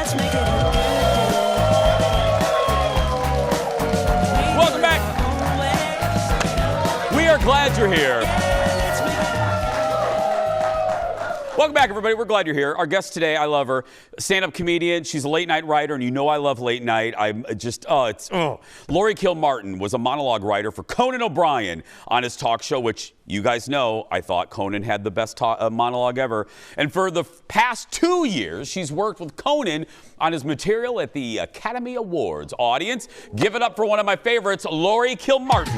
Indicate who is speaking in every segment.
Speaker 1: Welcome back. We are glad you're here. Welcome back, everybody. We're glad you're here. Our guest today, I love her, stand-up comedian. She's a late-night writer, and you know I love late night. Laurie Kilmartin was a monologue writer for Conan O'Brien on his talk show, which you guys know I thought Conan had the best monologue ever. And for the past 2 years, she's worked with Conan on his material at the Academy Awards. Audience, give it up for one of my favorites, Laurie Kilmartin.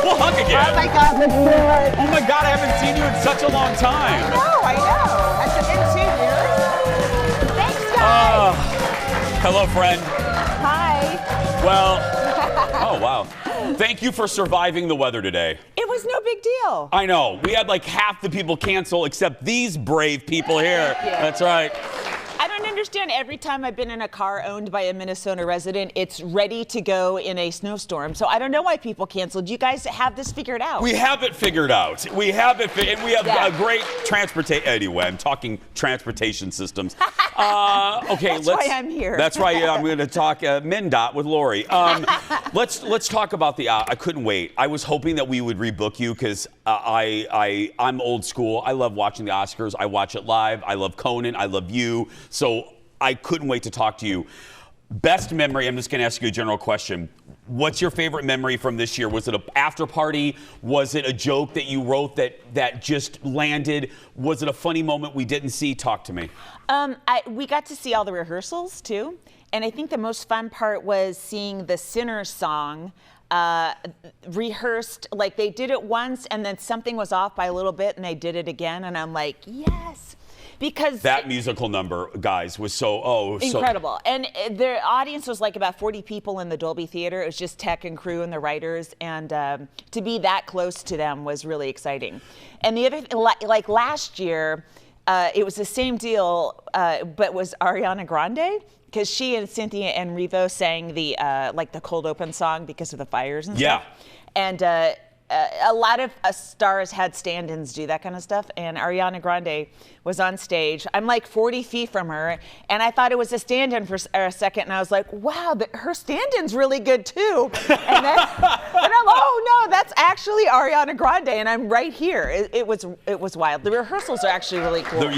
Speaker 1: We'll hug again.
Speaker 2: Oh my God, let's do it.
Speaker 1: Oh my God, I haven't seen you in such a long time.
Speaker 2: I know. Has it been 2 years? Thanks, guys.
Speaker 1: Hello, friend.
Speaker 2: Hi.
Speaker 1: Well, oh wow. Thank you for surviving the weather today.
Speaker 2: It was no big deal.
Speaker 1: I know. We had like half the people cancel except these brave people here. That's right.
Speaker 2: I don't understand. Every time I've been in a car owned by a Minnesota resident, it's ready to go in a snowstorm. So I don't know why people canceled. You guys have this figured out.
Speaker 1: We have it figured out. We have it, and we have a great transportation. Anyway, I'm talking transportation systems. Okay,
Speaker 2: that's why I'm here.
Speaker 1: That's right. I'm going to talk MnDOT with Laurie. Let's talk about the. I couldn't wait. I was hoping that we would rebook you because I'm old school. I love watching the Oscars. I watch it live. I love Conan. I love you. So I couldn't wait to talk to you. Best memory, I'm just going to ask you a general question. What's your favorite memory from this year? Was it an after party? Was it a joke that you wrote that just landed? Was it a funny moment we didn't see? Talk to me.
Speaker 2: We got to see all the rehearsals, too. And I think the most fun part was seeing the Sinner song rehearsed. Like, they did it once, and then something was off by a little bit, and they did it again. And I'm like, yes. Because
Speaker 1: that musical number, guys, was so
Speaker 2: incredible. And the audience was like about 40 people in the Dolby Theater. It was just tech and crew and the writers. And to be that close to them was really exciting. And the other, like last year, it was the same deal, but was Ariana Grande. Because she and Cynthia and Revo sang the cold open song because of the fires and stuff. And a lot of stars had stand-ins do that kind of stuff, and Ariana Grande was on stage. I'm like 40 feet from her, and I thought it was a stand-in for a second, and I was like, wow, her stand-in's really good too. And then oh no, that's actually Ariana Grande, and I'm right here. It was wild. The rehearsals are actually really cool.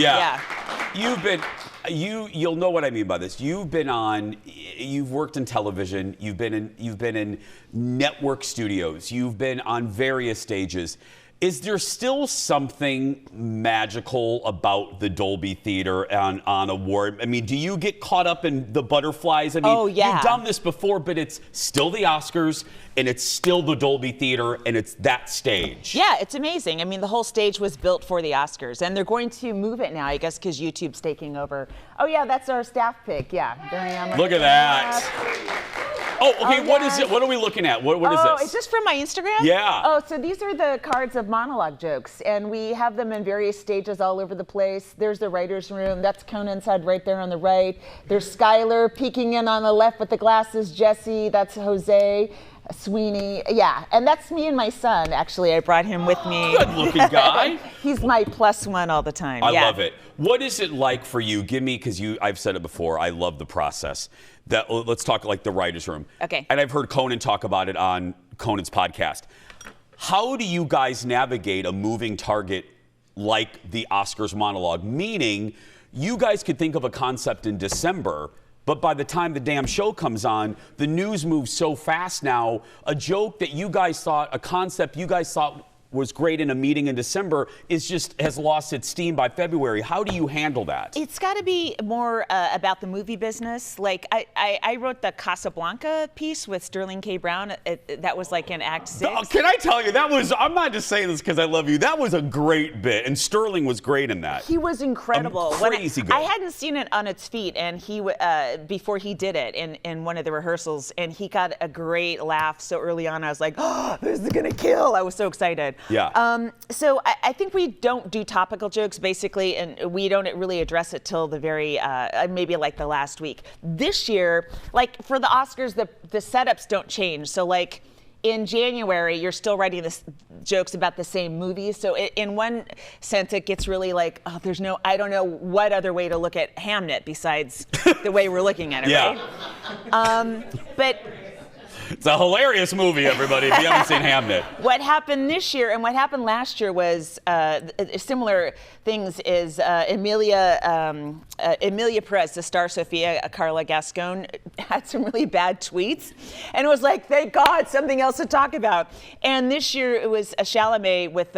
Speaker 1: You'll know what I mean by this. You've worked in television, you've been in network studios, you've been on various stages. Is there still something magical about the Dolby Theater on award? I mean, do you get caught up in the butterflies? I mean, you've done this before, but it's still the Oscars, and it's still the Dolby Theater, and it's that stage.
Speaker 2: Yeah, it's amazing. I mean, the whole stage was built for the Oscars, and they're going to move it now, I guess, because YouTube's taking over. Oh, yeah, that's our staff pick. Yeah, there I am.
Speaker 1: Look at that. Oh, okay, what is it? What are we looking at? What is this?
Speaker 2: Oh, is this from my Instagram?
Speaker 1: Yeah.
Speaker 2: Oh, so these are the cards of monologue jokes, and we have them in various stages all over the place. There's the writer's room. That's Conan's head right there on the right. There's Skylar peeking in on the left with the glasses. Jesse, that's Jose. Sweeney, yeah, and that's me and my son. Actually, I brought him with me.
Speaker 1: Good-looking guy.
Speaker 2: He's my +1 all the time.
Speaker 1: I love it. What is it like for you? Give me, because I've said it before. I love the process. Let's talk like the writers' room.
Speaker 2: Okay.
Speaker 1: And I've heard Conan talk about it on Conan's podcast. How do you guys navigate a moving target like the Oscars monologue? Meaning, you guys could think of a concept in December. But by the time the damn show comes on, the news moves so fast now. A joke that you guys thought, a concept you guys thought was great in a meeting in December has lost its steam by February. How do you handle that?
Speaker 2: It's got to be more about the movie business. Like I wrote the Casablanca piece with Sterling K. Brown. That was like in Act 6.
Speaker 1: Can I tell you, I'm not just saying this because I love you. That was a great bit, and Sterling was great in that.
Speaker 2: He was incredible.
Speaker 1: Crazy good.
Speaker 2: I hadn't seen it on its feet, and before he did it in one of the rehearsals, and he got a great laugh so early on. I was like, oh, this is gonna kill. I was so excited.
Speaker 1: Yeah.
Speaker 2: So I think we don't do topical jokes, basically, and we don't really address it till the very, maybe like the last week. This year, like for the Oscars, the setups don't change. So like, in January, you're still writing this jokes about the same movies. So in one sense, it gets really like, oh, I don't know what other way to look at Hamnet besides the way we're looking at it, right? But
Speaker 1: it's a hilarious movie, everybody, if you haven't seen Hamnet.
Speaker 2: What happened this year and what happened last year was similar things is Emilia Perez, the star Sofia Carla Gascon, had some really bad tweets. And it was like, thank God, something else to talk about. And this year it was a Chalamet with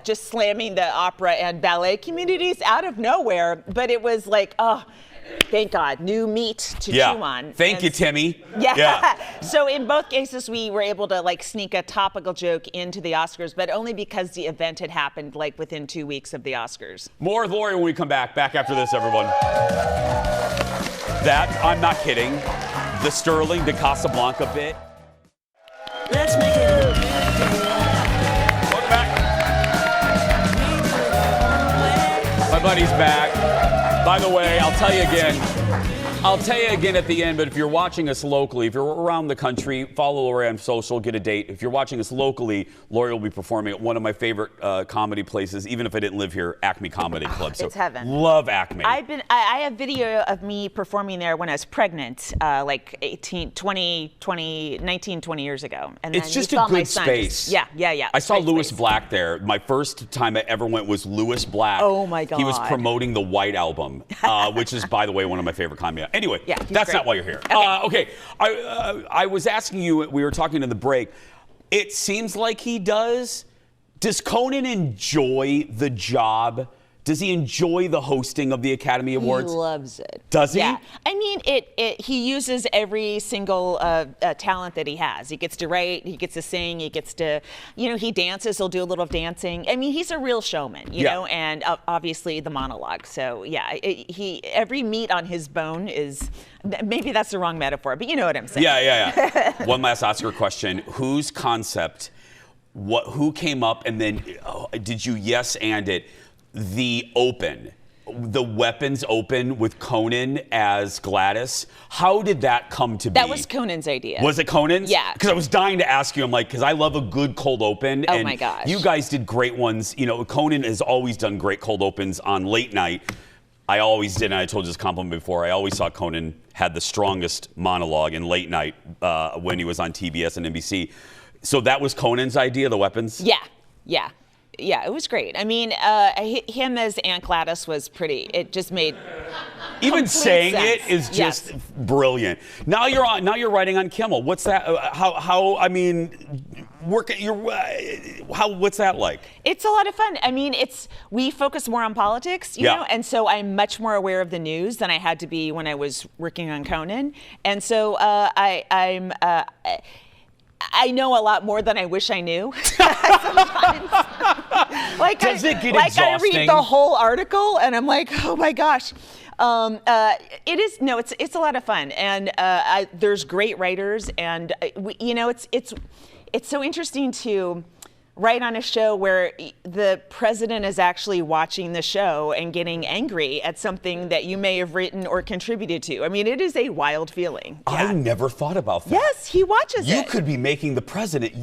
Speaker 2: just slamming the opera and ballet communities out of nowhere. But it was like, oh, thank God, new meat to chew on.
Speaker 1: Thank you, Timmy.
Speaker 2: Yeah. So in both cases, we were able to like sneak a topical joke into the Oscars, but only because the event had happened like within 2 weeks of the Oscars.
Speaker 1: More with Laurie when we come back. Back after this, everyone. That, I'm not kidding, the Sterling de Casablanca bit.
Speaker 3: Let's make it a good
Speaker 1: Welcome back. My buddy's back. By the way, I'll tell you again at the end, but if you're watching us locally, if you're around the country, follow Laurie on social, get a date. If you're watching us locally, Laurie will be performing at one of my favorite comedy places, even if I didn't live here, Acme Comedy Club. So
Speaker 2: it's heaven.
Speaker 1: Love Acme.
Speaker 2: I have video of me performing there when I was pregnant, like 19, 20 years ago. And
Speaker 1: it's
Speaker 2: then
Speaker 1: just
Speaker 2: you
Speaker 1: a
Speaker 2: saw my
Speaker 1: good
Speaker 2: son
Speaker 1: space.
Speaker 2: Yeah.
Speaker 1: I saw
Speaker 2: Great
Speaker 1: Louis
Speaker 2: space.
Speaker 1: Black there. My first time I ever went was Louis Black.
Speaker 2: Oh my God.
Speaker 1: He was promoting the White Album, which is, by the way, one of my favorite comedy. Anyway, that's not why you're here. Okay. I was asking you, we were talking in the break, it seems like he does. Does Conan enjoy the job? Does he enjoy the hosting of the Academy Awards?
Speaker 2: He loves it.
Speaker 1: Does he?
Speaker 2: Yeah. I mean, he uses every single talent that he has. He gets to write, he gets to sing, he gets to, he dances, he'll do a little of dancing. I mean, he's a real showman, you know, and obviously the monologue. So, yeah, every meat on his bone is, maybe that's the wrong metaphor, but you know what I'm saying.
Speaker 1: Yeah. One last Oscar question. Whose concept, who came up, and then did you yes and it? The weapons open with Conan as Gladys. How did that come to be?
Speaker 2: That was Conan's idea.
Speaker 1: Was it Conan's?
Speaker 2: Yeah.
Speaker 1: Because I was dying to ask you. I'm like, because I love a good cold open.
Speaker 2: Oh my gosh.
Speaker 1: You guys did great ones. Conan has always done great cold opens on late night. I always did, and I told you this compliment before. I always thought Conan had the strongest monologue in late night when he was on TBS and NBC. So that was Conan's idea, the weapons?
Speaker 2: Yeah, it was great. I mean, him as Aunt Gladys was pretty. It just made
Speaker 1: even saying
Speaker 2: sense.
Speaker 1: It is just brilliant. Now you're writing on Kimmel. What's that? I mean, what's that like?
Speaker 2: It's a lot of fun. I mean, we focus more on politics, you know, and so I'm much more aware of the news than I had to be when I was working on Conan, and so I know a lot more than I wish I knew. Sometimes.
Speaker 1: Does it get
Speaker 2: exhausting?
Speaker 1: exhausting?
Speaker 2: I read the whole article and I'm like, oh my gosh. It's a lot of fun, and there's great writers, and it's so interesting to write on a show where the president is actually watching the show and getting angry at something that you may have written or contributed to. I mean, it is a wild feeling.
Speaker 1: I never thought about that.
Speaker 2: Yes, he watches it.
Speaker 1: You could be making the president,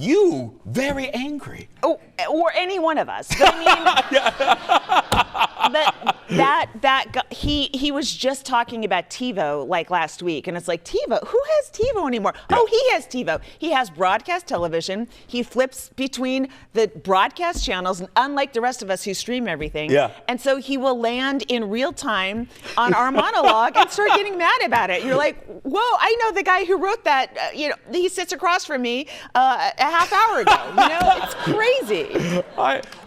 Speaker 1: very angry.
Speaker 2: Oh, or any one of us. But I mean, that guy, he was just talking about TiVo like last week, and it's like, TiVo? Who has TiVo anymore? Yeah. Oh, he has TiVo. He has broadcast television. He flips between the broadcast channels, and unlike the rest of us who stream everything. Yeah. And so he will land in real time on our monologue and start getting mad about it. You're like, whoa, I know the guy who wrote that. He sits across from me a half hour ago. It's crazy.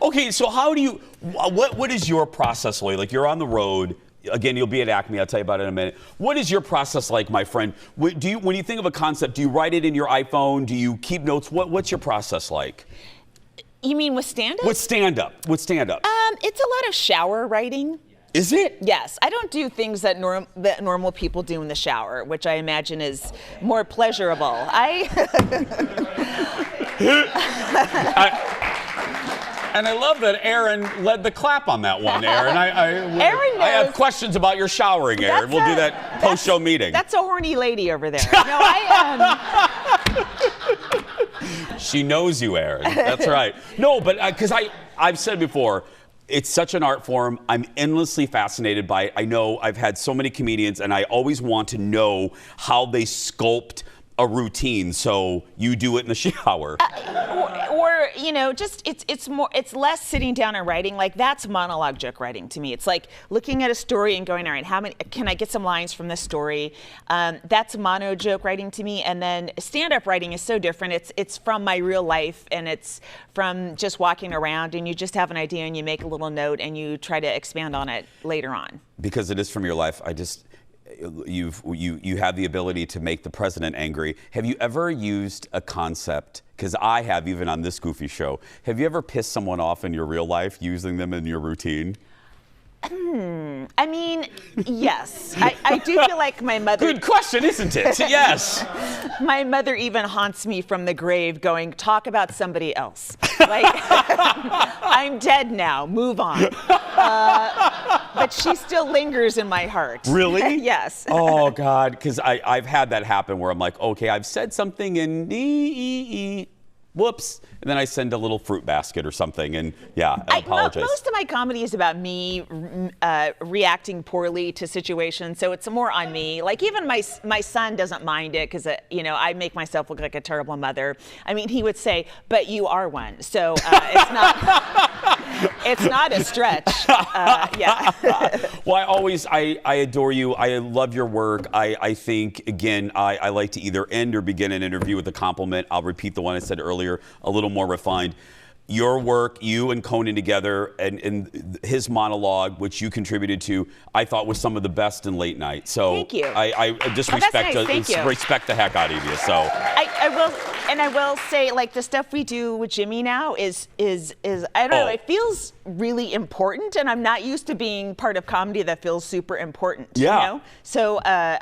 Speaker 1: Okay, so how do you, what is your process like? Like, you're on the road. Again, you'll be at Acme. I'll tell you about it in a minute. What is your process like, my friend? When you think of a concept, do you write it in your iPhone? Do you keep notes? What's your process like?
Speaker 2: You mean with stand-up?
Speaker 1: With stand-up.
Speaker 2: It's a lot of shower writing.
Speaker 1: Is it?
Speaker 2: Yes. I don't do things that normal people do in the shower, which I imagine is more pleasurable.
Speaker 1: And I love that Aaron led the clap on that one, Aaron.
Speaker 2: Aaron knows.
Speaker 1: I have questions about your showering, Aaron. We'll do that post-show meeting.
Speaker 2: That's a horny lady over there. No, I am.
Speaker 1: She knows you, Aaron. That's right. No, but because I've said before, it's such an art form. I'm endlessly fascinated by it. I know I've had so many comedians, and I always want to know how they sculpt a routine. So you do it in the shower.
Speaker 2: Or just it's less sitting down and writing. Like, that's monologue joke writing to me. It's like looking at a story and going, all right, how many can I get some lines from this story? That's mono joke writing to me. And then stand-up writing is so different. It's from my real life, and it's from just walking around, and you just have an idea and you make a little note and you try to expand on it later on.
Speaker 1: Because it is from your life. You have the ability to make the president angry. Have you ever used a concept? Because I have, even on this goofy show. Have you ever pissed someone off in your real life using them in your routine?
Speaker 2: I mean, yes. I do feel like my mother...
Speaker 1: Good question, isn't it? Yes.
Speaker 2: My mother even haunts me from the grave going, talk about somebody else. Like, I'm dead now, move on. But she still lingers in my heart.
Speaker 1: Really?
Speaker 2: Yes.
Speaker 1: Oh, God, because I've had that happen where I'm like, okay, I've said something and whoops, and then I send a little fruit basket or something, and I apologize.
Speaker 2: Most of my comedy is about me reacting poorly to situations, so it's more on me. Like, even my son doesn't mind it because I make myself look like a terrible mother. I mean, he would say, "But you are one," so it's not a stretch. Yeah.
Speaker 1: Well, I adore you. I love your work. I think, again, I like to either end or begin an interview with a compliment. I'll repeat the one I said earlier, a little more refined. Your work, you and Conan together, and his monologue, which you contributed to, I thought was some of the best in late night. So
Speaker 2: thank you.
Speaker 1: I just respect the heck out of you. So
Speaker 2: I will say, like, the stuff we do with Jimmy now is I don't know, it feels really important, and I'm not used to being part of comedy that feels super important.
Speaker 1: Yeah.
Speaker 2: You know? So I'm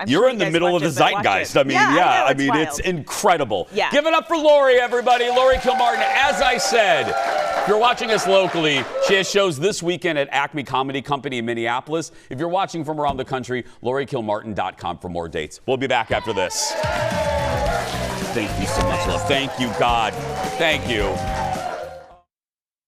Speaker 1: you're
Speaker 2: sure
Speaker 1: in the middle of the zeitgeist. I mean,
Speaker 2: I
Speaker 1: mean, it's incredible.
Speaker 2: Yeah.
Speaker 1: Give it up for Laurie, everybody. Laurie Kilmartin. As I said, if you're watching us locally, she has shows this weekend at Acme Comedy Company in Minneapolis. If you're watching from around the country, lauriekilmartin.com for more dates. We'll be back after this. Thank you so much, love. Thank you, God. Thank you.